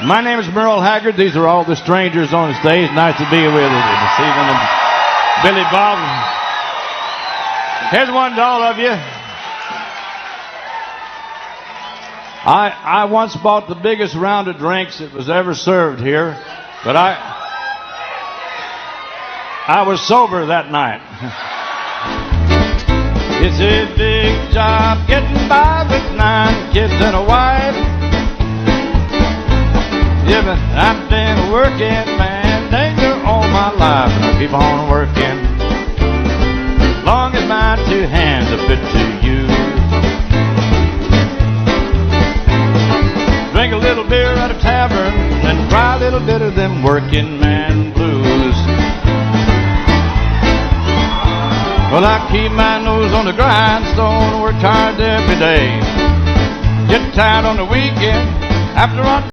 My name is Merle Haggard. These are all the strangers on the stage. Nice to be with you this evening. And Billy Bob. Here's one to all of you. I once bought the biggest round of drinks that was ever served here, but I was sober that night. It's a big job getting by with 9 kids and a wife. Yeah, but I've been working, man, dang near all my life, and I keep on working long as my 2 hands are fit to use. Drink a little beer at a tavern and cry a little bit of them working man blues. Well, I keep my nose on the grindstone, work hard every day. Get tired on the weekend after I